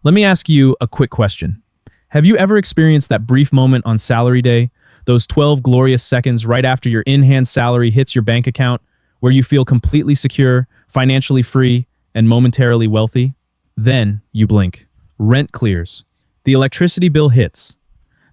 Let me ask you a quick question. Have you ever experienced that brief moment on salary day, those 12 glorious seconds right after your in-hand salary hits your bank account, where you feel completely secure, financially free, and momentarily wealthy? Then you blink. Rent clears. The electricity bill hits.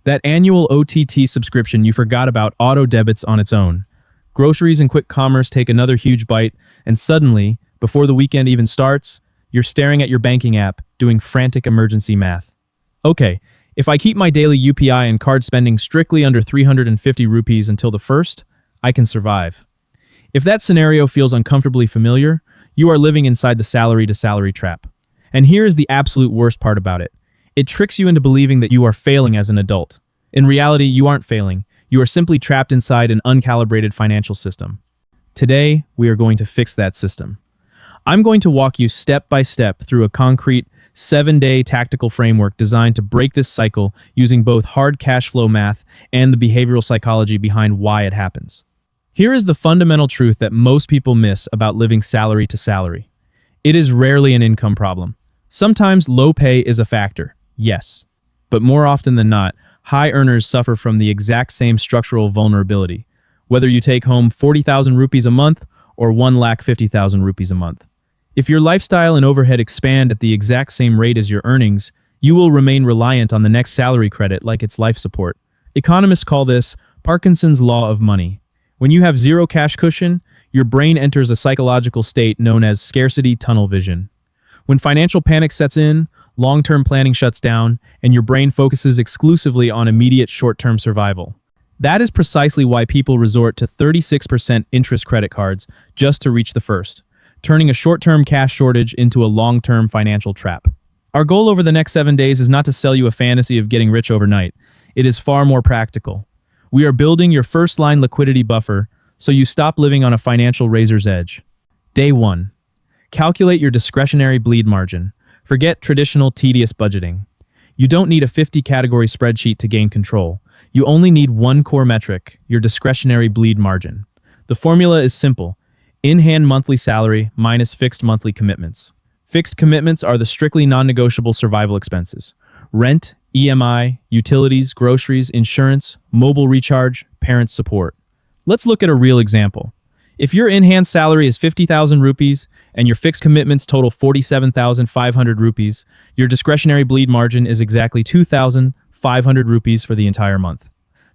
That annual OTT subscription you forgot about auto-debits on its own. Groceries and quick commerce take another huge bite, and suddenly, before the weekend even starts, you're staring at your banking app, doing frantic emergency math. Okay, if I keep my daily UPI and card spending strictly under 350 rupees until the 1st, I can survive. If that scenario feels uncomfortably familiar, you are living inside the salary-to-salary trap. And here is the absolute worst part about it. It tricks you into believing that you are failing as an adult. In reality, you aren't failing. You are simply trapped inside an uncalibrated financial system. Today, we are going to fix that system. I'm going to walk you step by step through a concrete, 7-day tactical framework designed to break this cycle using both hard cash flow math and the behavioral psychology behind why it happens. Here is the fundamental truth that most people miss about living salary to salary. It is rarely an income problem. Sometimes low pay is a factor, yes. But more often than not, high earners suffer from the exact same structural vulnerability, whether you take home 40,000 rupees a month or 1,50,000 rupees a month. If your lifestyle and overhead expand at the exact same rate as your earnings, you will remain reliant on the next salary credit like it's life support. Economists call this Parkinson's law of money. When you have zero cash cushion, your brain enters a psychological state known as scarcity tunnel vision. When financial panic sets in, long-term planning shuts down, and your brain focuses exclusively on immediate short-term survival. That is precisely why people resort to 36% interest credit cards just to reach the first, turning a short-term cash shortage into a long-term financial trap. Our goal over the next 7 days is not to sell you a fantasy of getting rich overnight. It is far more practical. We are building your first-line liquidity buffer so you stop living on a financial razor's edge. Day 1. Calculate your discretionary bleed margin. Forget traditional tedious budgeting. You don't need a 50-category spreadsheet to gain control. You only need one core metric, your discretionary bleed margin. The formula is simple. In-hand monthly salary minus fixed monthly commitments. Fixed commitments are the strictly non-negotiable survival expenses. Rent, EMI, utilities, groceries, insurance, mobile recharge, parents' support. Let's look at a real example. If your in-hand salary is 50,000 rupees and your fixed commitments total 47,500 rupees, your discretionary bleed margin is exactly 2,500 rupees for the entire month.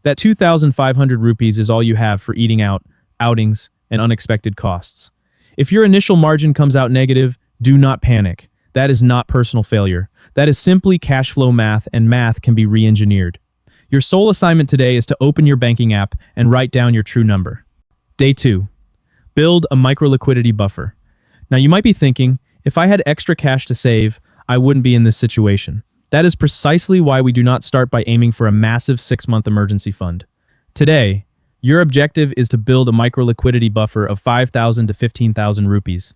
That 2,500 rupees is all you have for eating out, outings, and unexpected costs. If your initial margin comes out negative, do not panic. That is not personal failure. That is simply cash flow math, and math can be re-engineered. Your sole assignment today is to open your banking app and write down your true number. Day 2. Build a micro-liquidity buffer. Now you might be thinking, if I had extra cash to save, I wouldn't be in this situation. That is precisely why we do not start by aiming for a massive 6-month emergency fund. Today, your objective is to build a micro-liquidity buffer of 5,000 to 15,000 rupees.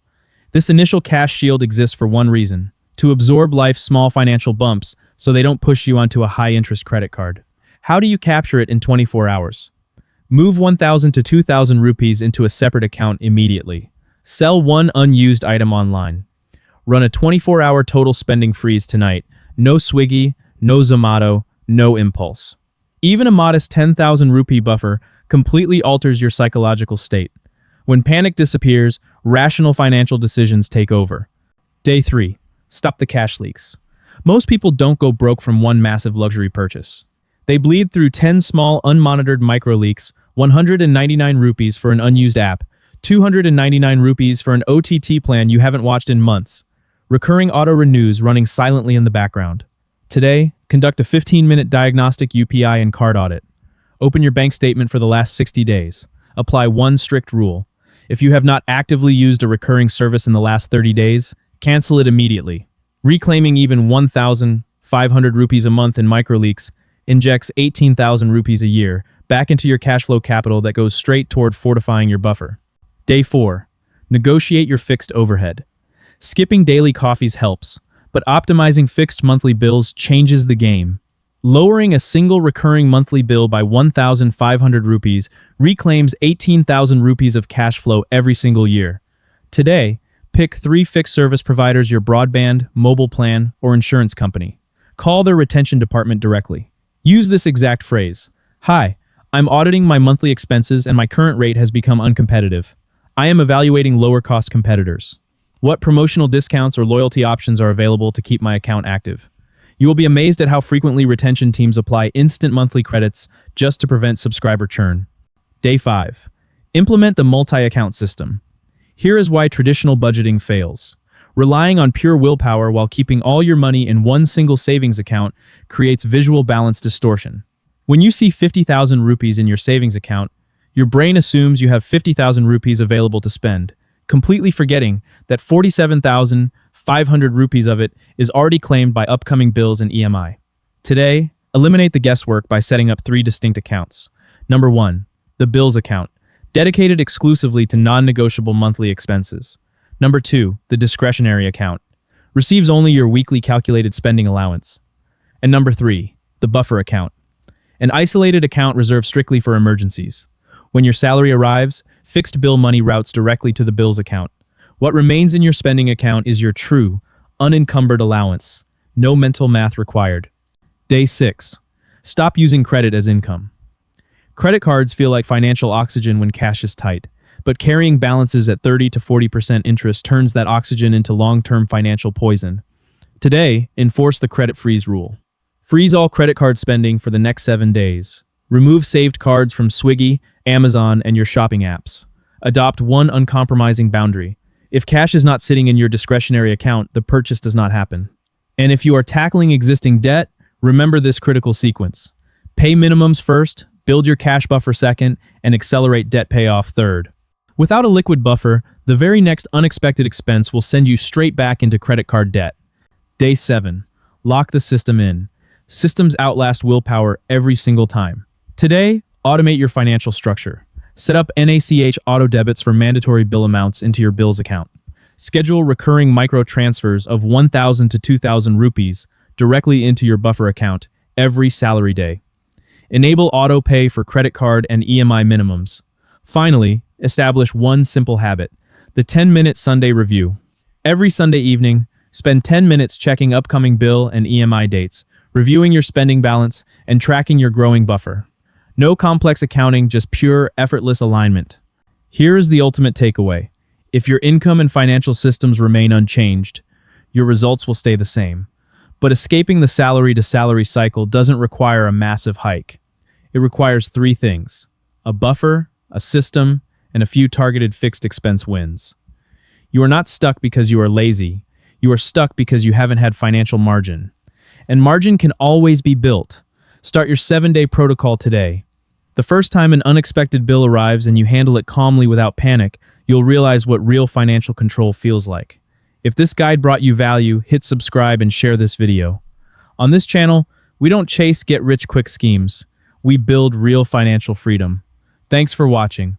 This initial cash shield exists for one reason: to absorb life's small financial bumps so they don't push you onto a high-interest credit card. How do you capture it in 24 hours? Move 1,000 to 2,000 rupees into a separate account immediately. Sell one unused item online. Run a 24-hour total spending freeze tonight. No Swiggy, no Zomato, no impulse. Even a modest 10,000 rupee buffer completely alters your psychological state. When panic disappears, rational financial decisions take over. Day 3. Stop the cash leaks. Most people don't go broke from one massive luxury purchase. They bleed through 10 small unmonitored micro leaks, 199 rupees for an unused app, 299 rupees for an OTT plan you haven't watched in months. Recurring auto-renews running silently in the background. Today, conduct a 15-minute diagnostic UPI and card audit. Open your bank statement for the last 60 days. Apply one strict rule. If you have not actively used a recurring service in the last 30 days, cancel it immediately. Reclaiming even 1,500 rupees a month in microleaks injects 18,000 rupees a year back into your cash flow capital that goes straight toward fortifying your buffer. Day 4. Negotiate your fixed overhead. Skipping daily coffees helps, but optimizing fixed monthly bills changes the game. Lowering a single recurring monthly bill by 1,500 rupees reclaims 18,000 rupees of cash flow every single year. Today, Pick 3 fixed service providers: your broadband, mobile plan, or insurance company. Call their retention department directly. Use this exact phrase. Hi, I'm auditing my monthly expenses and my current rate has become uncompetitive. I am evaluating lower-cost competitors. What promotional discounts or loyalty options are available to keep my account active? You will be amazed at how frequently retention teams apply instant monthly credits just to prevent subscriber churn. Day 5. Implement the multi-account system. Here is why traditional budgeting fails. Relying on pure willpower while keeping all your money in one single savings account creates visual balance distortion. When you see 50,000 rupees in your savings account, your brain assumes you have 50,000 rupees available to spend, completely forgetting that 47,500 rupees of it is already claimed by upcoming bills and EMI. Today, eliminate the guesswork by setting up 3 distinct accounts. Number 1, the bills account, dedicated exclusively to non-negotiable monthly expenses. Number 2, the discretionary account, receives only your weekly calculated spending allowance. And number 3, the buffer account, an isolated account reserved strictly for emergencies. When your salary arrives, fixed bill money routes directly to the bills account. What remains in your spending account is your true, unencumbered allowance. No mental math required. Day 6. Stop using credit as income. Credit cards feel like financial oxygen when cash is tight, but carrying balances at 30 to 40% interest turns that oxygen into long-term financial poison. Today, enforce the credit freeze rule. Freeze all credit card spending for the next 7 days. Remove saved cards from Swiggy, Amazon, and your shopping apps. Adopt one uncompromising boundary. If cash is not sitting in your discretionary account, the purchase does not happen. And if you are tackling existing debt, remember this critical sequence. Pay minimums first, build your cash buffer second, and accelerate debt payoff third. Without a liquid buffer, the very next unexpected expense will send you straight back into credit card debt. Day 7. Lock the system in. Systems outlast willpower every single time. Today, automate your financial structure. Set up NACH auto debits for mandatory bill amounts into your bills account. Schedule recurring micro transfers of 1,000 to 2,000 rupees directly into your buffer account every salary day. Enable auto pay for credit card and EMI minimums. Finally, establish one simple habit: the 10-minute Sunday review. Every Sunday evening, spend 10 minutes checking upcoming bill and EMI dates, reviewing your spending balance, and tracking your growing buffer. No complex accounting, just pure, effortless alignment. Here is the ultimate takeaway. If your income and financial systems remain unchanged, your results will stay the same. But escaping the salary-to-salary cycle doesn't require a massive hike. It requires 3 things: a buffer, a system, and a few targeted fixed expense wins. You are not stuck because you are lazy. You are stuck because you haven't had financial margin. And margin can always be built. Start your 7-day protocol today. The first time an unexpected bill arrives and you handle it calmly without panic, you'll realize what real financial control feels like. If this guide brought you value, hit subscribe and share this video. On this channel, we don't chase get-rich-quick schemes. We build real financial freedom. Thanks for watching.